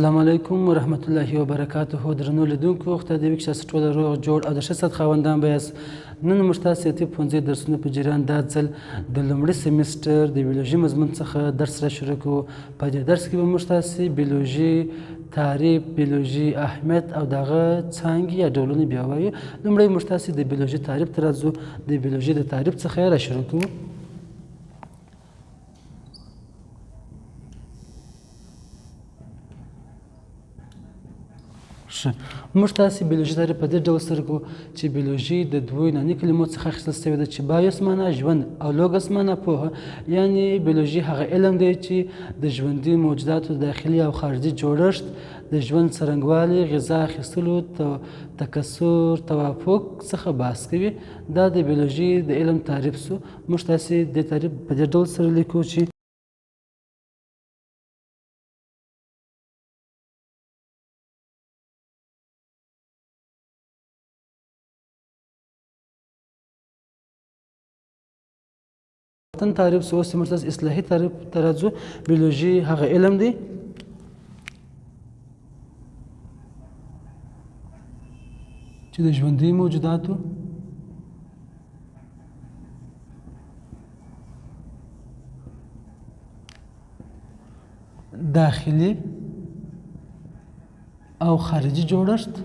السلام علیکم ورحمت الله وبرکاته. درنو لیدونکو خدای دې وکړي چې تاسو ټول روغ جوړ او د ښه صحت خاوندان به یاست. نن موږ تاسو ته پوهنځي درسونه په جریان دا ځل د لومړي سیمسټر د بیولوژي مضمون څخه درس را شروع کوو. په دې درس کې به موږ تاسو بیولوژي تعریف، بیولوژي اهمیت او دغه څانګې یا ډولونه بیا وایو. لومړی موږ تاسو د بیولوژي تعریف ته راځو. د بیولوژي د تعریف څخه را شروع کوو. موږ تاسو بیولوژي تعریف په دې ډول سره کوو چې بیولوژي د دوو یوناني کلمو څخه اخیستل شوې ده چې بایوس معنا ژوند او لوګس معنا پوهه. یعنې بیولوژي هغه علم دی چې د ژوندي موجوداتو داخلي او خارجي جوړښت، د ژوند څرنګوالي، غذا اخیستلو، تکثر، توافق څخه بحث کوي. دا د بیولوژي د علم تعریف سو. موږ تاسو د تعریف په دې ډول سره لیکو چې تعریف سو. اوس موږ تاسو اصلاحي تعریف ته راځو. بیولوژي هغه علم دی چې د ژوندي موجوداتو داخلي او خارجي جوړښت،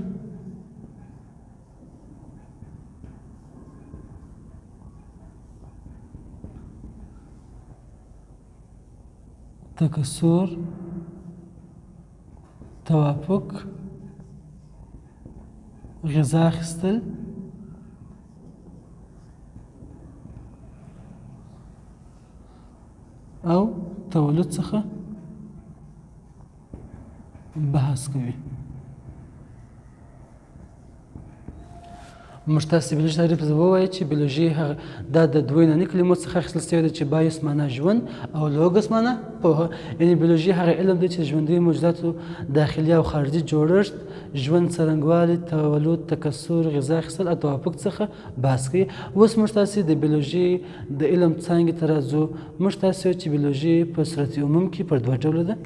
تکثر، توافق، غذا اخیستل او تولد څخه بحث کوي. موږ تاسو بیولوژي تعریف ته ووایو چې بیولوژي دا د دوو یوناني کلمو څخه اخیستل شوې ده چې بایوس معنا ژوند او لوګس معنا پوهه. یعنې بیولوژي هغه علم دی چې د ژوندي موجوداتو داخلي او خارجي جوړښت، ژوند څرنګوالي، تولد، تکثر، غذا اخیستل او توافق څخه بحث کوي. اوس موږ تاسو د بیولوژي د علم څانګې ته راځو. موږ تاسو چې بیولوژي په صورت عموم کې پر دوه ډوله ده.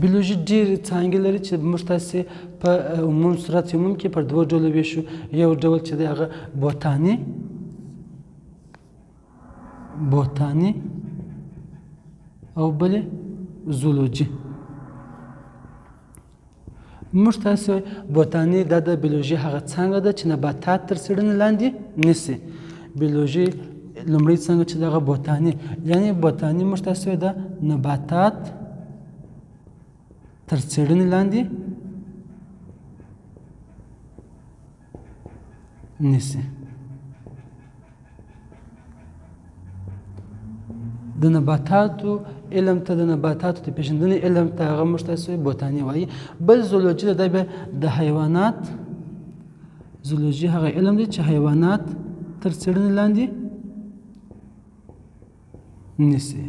بیولوژي ډېرې څانګې لري چې موږ تاسې په عموم صورت عموم کې پر دوه ډوله ویشو. یو ډول چې دی هغه بوتاني او بلې زولوجي. موږ تاسې بوتاني دا د بیولوژي هغه څانګه ده چې نباتات تر څېړنې لاندې نیسي. بیولوژي لومړۍ څانګه چې دغه بوتاني، یعنې بوتاني موږ تاسې دا نباتات تر څېړنې لاندې نیسي. د نباتاتو علم ته، د نباتاتو د پېژندنې علم ته هغه موږ تاسو بوتاني وایي. بل زولوجي ده، دا بیا د حیوانات، زولوجي هغه علم دی چې حیوانات تر څېړنې لاندې نیسي.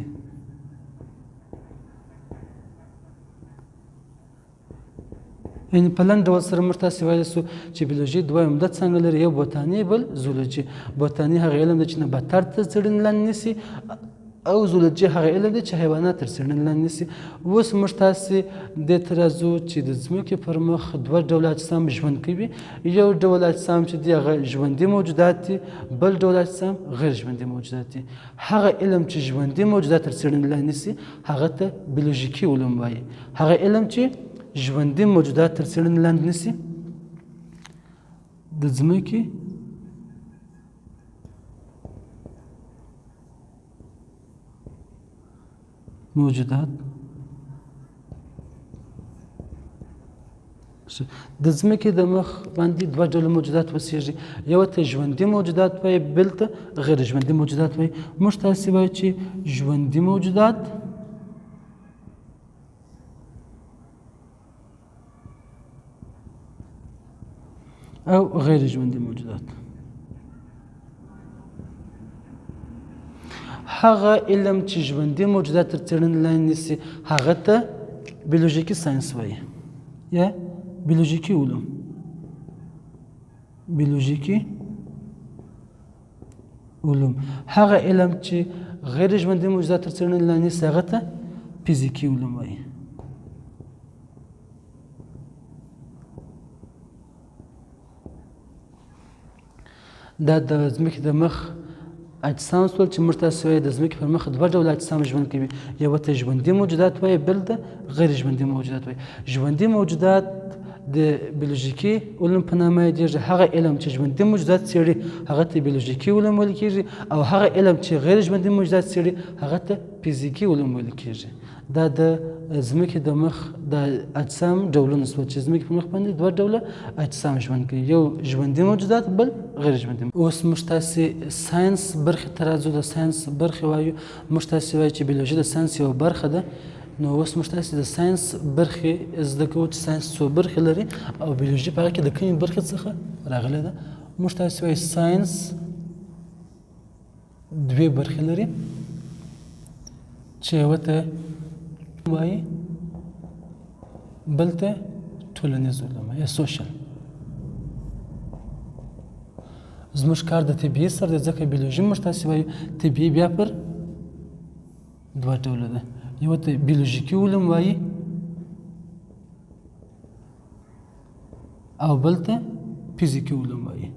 یعنې په لنډ ډول سره موږ تاسې ویلی سو چې بیولوژي دوه عمده څانګه لري، یو بوتاني بل زولوجي. بوتاني هغه علم دی چې نباتات تر څېړنې لاندې نیسي او زولوجي هغه علم دی چې حیوانات تر څېړنې لاندې نیسي. اوس موږ تاسې دې ته راځو چې د ځمکې پر مخ دوه ډوله اجسام ژوند کوي. یو ډول اجسام چې دی هغه ژوندي موجودات دي، بل ډول اجسام غیر ژوندي موجودات دي. هغه علم چې ژوندي موجودات تر څېړنې لاندې نیسي هغه ته بیولوژیکي علوم وایي. هغه علم چې ژوندي موجودات تر څېړنې لاندې نیسي د ځمکې موجودات، د ځمکې د مخ باندې دوه ډوله موجودات اوسېږي. یو ته ژوندي موجودات وایي، بل ته غیر ژوندي موجودات وایي. موږ تاسې وایو چې ژوندي موجودات او غیر ژوندي موجودات. هغه علم چې ژوندي موجودات تر څېړنې لاندې نیسي هغه ته بیولوژیکي ساینس وایي. یا بیولوژیکی علوم. بیولوژیکی علوم هغه علم چې غیر ژوندي موجودات تر څېړنې لاندې نیسي هغه ته فزیکي علوم وایي. دا د ځمکې د مخ اجسام شول چې موږ تاسو وایي د ځمکې پر مخ دوه ډوله اجسام ژوند کوي، یو ته ژوندي موجودات وایي، بل ته غیر ژوندي موجودات وایي. ژوندي موجودات د بیولوژیکي علوم په نامه یادېږي. هغه علم چې ژوندي موجودات څېړي هغه ته بیولوژیکي علوم ویل کېږي، او هغه علم چې غیر ژوندي موجودات څېړي هغه ته فزیکي علوم ویل کېږي. دا د ځمکې د مخ د اجسام ډولونه شول چې ځمکې په مخ باندې دوه ډوله اجسام ژوند کوي، یو ژوندي موجودات بل غیر ژوندي. اوس موږ تاسې ساینس برخې ته راځو. د ساینس برخې وایو، موږ تاسې وایو چې بیولوژي د ساینس یوه برخه ده. نو اوس موږ تاسې د ساینس برخې زده کوو چې ساینس څو برخې لري او بیولوژي په هغه کې د کومې برخې څخه راغلې ده. موږ تاسې وایو ساینس دوې برخې لري چې یوه ته وایي بل ته ټولنیز علوم یا سوشل. زموږ کار د طبیعي سره دی، ځکه بیولوژي موږ تاسې وایو طبیعي بیا پر دوه ډوله ده، یو ته بیولوژیکي علوم وایي او بل ته فزیکي علوم وایي.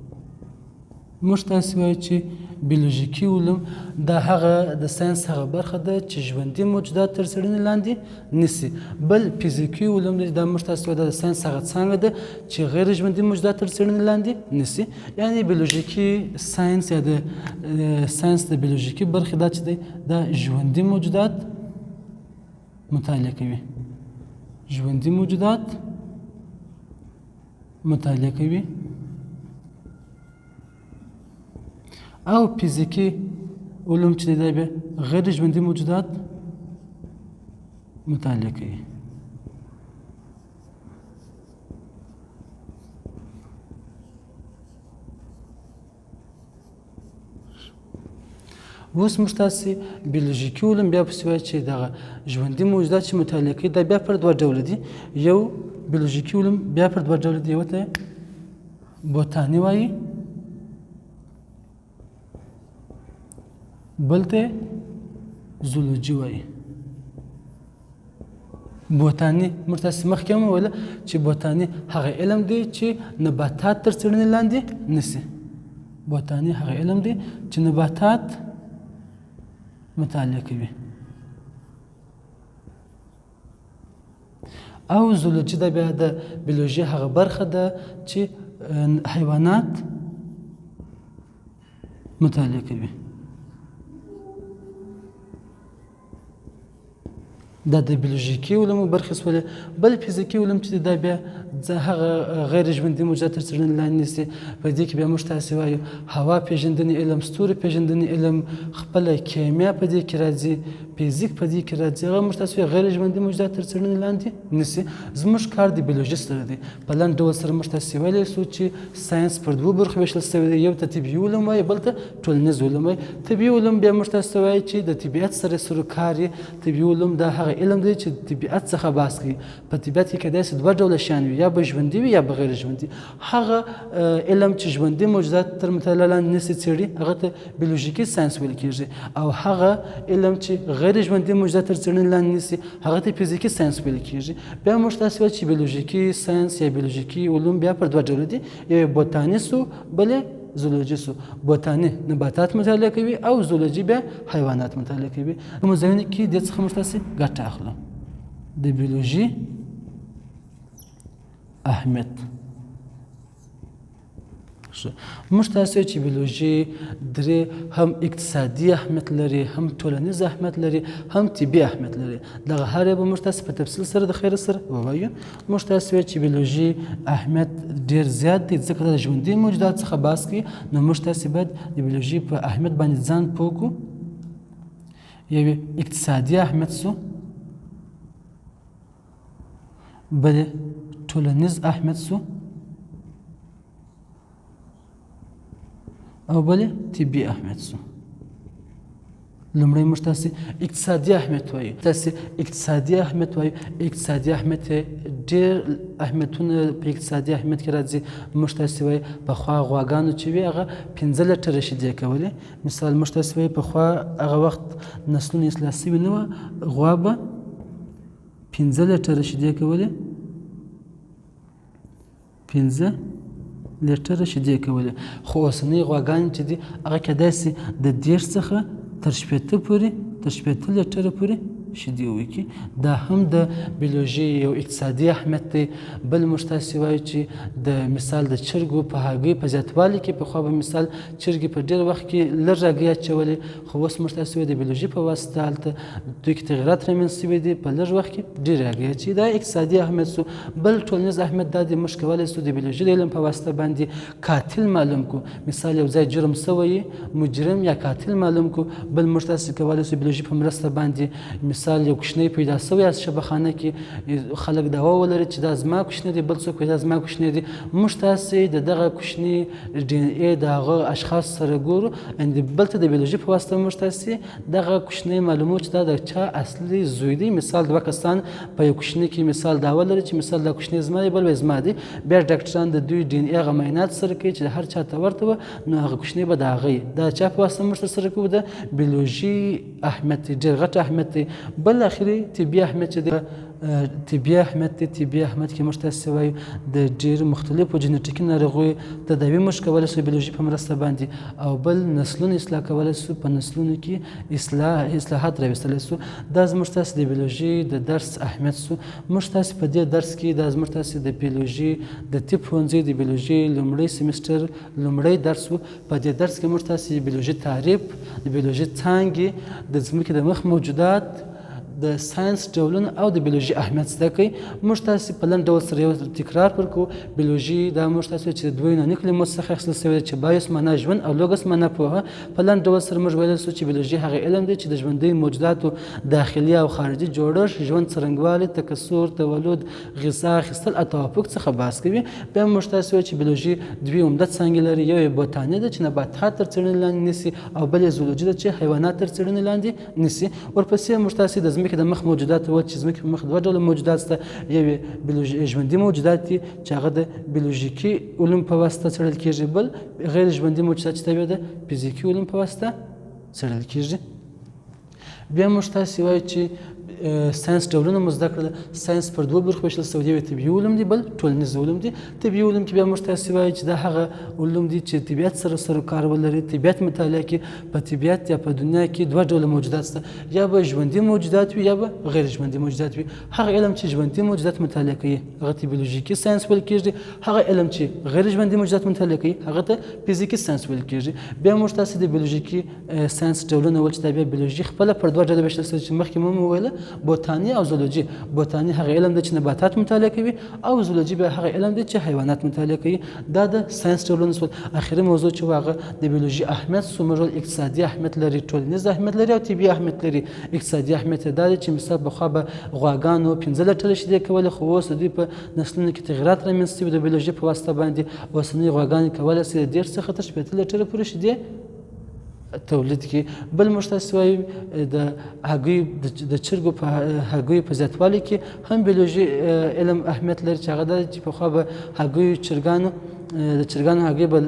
موږ تاسې وایو چې بیولوژیکي علوم دا هغه د ساینس هغه برخه ده چې ژوندي موجودات تر څېړنې لاندې نیسي، بل فزیکي علوم دی دا موږ تاسې وایو دا د ساینس هغه څانګه ده چې غیر ژوندي موجودات تر څېړنې لاندې نیسي. یعنې بیولوژیکي ساینس یا د ساینس د بیولوژیکي برخې دا چې دی دا ژوندي موجودات مطالعه کوي، ژوندي موجودات مطالعه کوي، او فزیکي علوم چې دی بیا غیر ژوندي موجودات مطالعه کوي. اوس موږ تاسې بیولوژیکي علوم بیا پسې وایو چې دغه ژوندي موجودات چې مطالعه کوي دا بیا پر دوه ډوله دي. یو بیولوژیکي علوم بیا پر دوه ډوله دي، یو ته بوتاني وایي بل ته زولوجي وایي. بوتاني موږ تاسې مخکې هم وویله چې بوتاني هغه علم دی چې نباتات تر څېړنې لاندې نیسي. بوتاني هغه علم دی چې نباتات مطالعه کوي. او زولوجي دا بیا د بیولوژي هغه برخه ده چې حیوانات مطالعه کوي. دا د بیولوژیکي علومو برخې شولې. بل فزیکي علوم چې دا بیا هغه غیر ژوندي موجودات تر څېړنې لاندې نیسي. په دې کې بیا موږ تاسې وایو هوا پېژندنې علم، ستوري پېژندنې علم، خپله کیمیا په دې کې راځي، فزیک په دې کې راځي. هغه موږ تاسې وایو غیر ژوندي موجودات تر څېړنې لاندې نیسي. زموږ کار د بیولوژي سره دی. په لنډ ډول سره موږ تاسې ویلی شو چې ساینس پر دوو برخو ویشل شوی دی، یو ته طبیعي علوم وایي بل ته ټولنیز علوم وایي. طبیعي علوم بیا موږ تاسې وایو چې د طبیعت سره سروکار یې. طبیعي علوم دا هغه علم دی چې طبیعت څخه بحث کوي. په طبیعت کې کیدای شي دوه ډوله شیان وي، یا به ژوندي وي یا به غیر ژوندي. هغه علم چې ژوندي موجودات تر مطالعه لاندې نیسي څېړي هغه ته بیولوژیکي ساینس ویل کېږي، او هغه علم چې غیر ژوندي موجودات تر څېړنې لاندې نیسي هغه ته فزیکي ساینس ویل کېږي. بیا موږ تاسې وایو چې بیولوژیکي ساینس یا بیولوژیکي علوم بیا پر دوه ډوله دي، یو بوتاني سو بل زولوجي سو. بوتاني نباتات مطالعه کوي او زولوجي بیا حیوانات مطالعه کوي. په مضامینو کې دې څخه موږ تاسې ګټه اخلو. د بیولوژي اهمیت موږ تاسې چې بیولوژي درې هم اقتصادي اهمیت لري، هم ټولنیز اهمیت لري، هم طبي اهمیت لري. دغه هر یو به موږ تاسې په تفصیل سره د خیر سره ووایو. موږ تاسې وایو چې بیولوژي اهمیت ډېر زیات دی ځکه د ژوندي موجودات څخه بحث کوي. نو موږ تاسې باید د بیولوژي په اهمیت باندې ځان پوه کړو. یو اقتصادي اهمیت سو، بل ټولنیز اهمیت سو، او بل طبي اهمیت سو. لومړی موږ تاسې اقتصادي اهمیت وایو تاسې اقتصادي اهمیت وایو اقتصادي اهمیت ډېر اهمیتونه په اقتصادي اهمیت کې راځي موږ تاسې وایو پخوا غواګانو چې وي هغه 15 لیټره شیدې کولې مثال موږ تاسې وایو پخوا هغه وخت نسلونه اصلاح سوي نه وه غوا به 15 لیټره شیدې کولې 15 لیټره شیدې کولې خو اوسنۍ غواګانې چې دي هغه کیدای شي د 10 څخه تر 15 لیټره پورې شیدې وکړي دا هم د بیولوژي یو اقتصادي اهمیت دی بل موږ تاسې وایو چې د مثال د چرګو په هګۍ په زیاتوالي کې پخوا به مثال چرګې په ډېر وخت کې لږ هګۍ اچولې خو اوس موږ تاسې وایو د بیولوژي په واسطه هلته دوی کې تغیرات رامنځته شوي دي په لږ وخت کې ډېرې هګۍ اچوي دا اقتصادي اهمیت سو بل ټولنیز اهمیت دا دی موږ کولی سو د بیولوژي د علم په واسطه باندې قاتل معلوم کړو مثال یو ځای جرم سوی مجرم یا قاتل معلوم کړو بل موږ تاسې کولی سو بیولوژي په مرسته باندې مثال یو کوچنی پیدا سوی از شبخانه کې خلک دعوا ولري چې دا زما کوچنی دی بل څوک دا زما کوچنی دی موږ تاسې د دغه کوچني ډي ان اے د هغه اشخاص سره ګورو بل ته د بیولوژي په واسطه موږ تاسې دغه کوچنی معلومو چې دا د چا اصلي زوی دی مثال دوه کسان په یو کوچني کې مثال دعوا لري چې مثال دا کوچنی زما دی بل زما دی بیا ډاکټران د دوی ډي ان اے هغه معاینات سره کوي چې هر چا ته ورته وه نو هغه کوچنی به د هغه دا چا په واسطه موږ سره کوو د بیولوژي اهمیت دی ډېر غټ اهمیت دی بل اخري طبي اهمیت چې دی طبي اهمیت دی طبي اهمیت کې موږ تاسې وایو د ډېرو مختلفو جنیټیکي ناروغیو تداوي موږ کولی سو بیولوژي په مرسته باندې او بل نسلونه اصلاح کولی سو په نسلونو کې اصلاحات راوستلی سو دا زموږ تاسې د بیولوژي د درس اهمیت سو موږ تاسې په دې درس کې دا زموږ تاسې د بیولوژي د طب پوهنځي د بیولوژي لومړی سیمسټر لومړی درس و په دې درس کې موږ تاسې د بیولوژي تعریف د بیولوژي څانګې د ځمکې د مخ موجودات د ساینس ډولونه او د بیولوژي اهمیت زده کوي موږ تاسې په لنډ ډول سره یو تکرار ورکړو بیولوژي دا موږ تاسې چې د دوه یوناني کلمو څخه اخیستل شوې ده چې بایوس معنا ژوند او لوګس معنا پوهه په لنډ ډول سره موږ ویلی سو چې بیولوژي هغه علم دی چې د ژوندیو موجوداتو داخلي او خارجي جوړښت ژوند څرنګوالي تکثر تولد غذا اخیستل او توافق څخه بحث کوي بیا موږ تاسې وایو چې بیولوژي دوې عمده څانګې لري یو یې بوتاني ده چې نباتات تر څېړنې لاندې نیسي او بل یې زولوجي ده چې حیوانات تر څېړنې لاندې نیسي ورپسې موږ تاسې د ځمکې د مخ موجودات و چې ځمکې په مخ دوه ډوله موجودات شته یو ژوندي موجودات دي چې هغه د بیولوژیکي علوم په واسطه څېړل کېږي بل غیر ژوندي موجودات چې د فزیکي علوم په واسطه څېړل کېږي بیا موږ تاسې وایو چې ساینس ډولونه مو زده کړل ساینس پر دوه برخو ویشل شوی دی یو طبي علوم دي بل ټولنیز علوم دي طبي علوم کې بیا موږ تاسې وایو چې دا هغه علوم دي چې طبیعت سره کار ولري طبیعت مطالعه کې په طبیعت یا په دنیا کې دوه ډوله موجودات شته یا به ژوندي موجودات وي یا به غیر ژوندي موجودات وي هغه علم چې ژوندي موجودات مطالعه کوي هغه ته بیولوژیکي ساینس ویل کېږي هغه علم چې غیر ژوندي موجودات مطالعه کوي هغه ته فزیکي ساینس ویل کېږي بیا موږ تاسې د بیولوژیکي ساینس ډولونه ول چې دا بیا بیولوژي خپله پر دوه ډوله ویشل شوی چې مخکې مو وویله بوتاني او زولوجي بوتاني هغه علم دی چې نباتات مطالعه کوي او زولوجي بیا هغه علم دی چې حیوانات مطالعه کوي دا د ساینس ډولونه شول اخري موضوع چې هغه د بیولوژي اهمیت څومره اقتصادي اهمیت لري ټولنیز اهمیت لري او طبي اهمیت لري اقتصادي اهمیت دا دی چې مثال پخوا به غواګانو 15 لیټره شیدې کولې خو اوس دوی په نسلونو کې تغیرات رامنځته شوي د بیولوژي په واسطه باندې اوسنۍ غواګانې کولی شي د 10 څخه تر 15 لیټره پورې شیدې تولید کی بل موږ تاسې وایو د هګیو د چرګو په هګیو په زیاتوالي کې هم بیولوژي علم اهمیت لري چې هغه دا چې پخوا به هګیو د چرګانو هګۍ به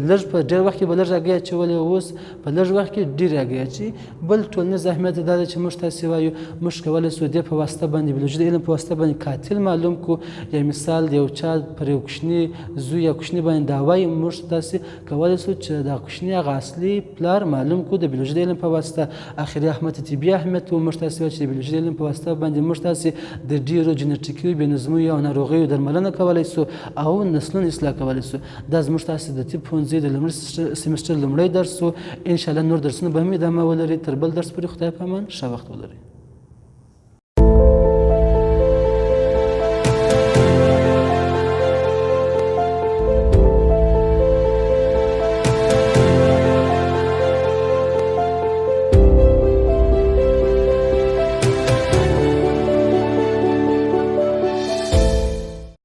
لږ په ډېر وخت کې به لږ هګۍ اچولې اوس په لږ وخت کې ډېرې هګۍ اچوي بل ټولنیز اهمیت دا دی چې موږ تاسې وایو موږ کولی سو دې په واسطه باندې بیولوژي د علم په واسطه باندې قاتل معلوم کړو یا مثال د یو چا پر یو کوچني زوی یا کوچني باندې دعوا یې موږ تاسې کولی سو چې دا کوچني هغه اصلي پلار معلوم کړو د بیولوژي د علم په واسطه اخري اهمیت طبي اهمیت و موږ تاسې وایو چې د بیولوژي د علم په واسطه باندې موږ تاسې د ډېرو جنیټیکي بې نظمیو او ناروغیو درملنه کولی سو او نسلونه اصلاح کولی دا زموږ تاسې د طب پوهنځي د لومړي سیمسټر لومړی درس و انشاءالله نور درسونه به هم ادامه ولري تر بل درس پورې خدای په امان ښه وخت ولرئ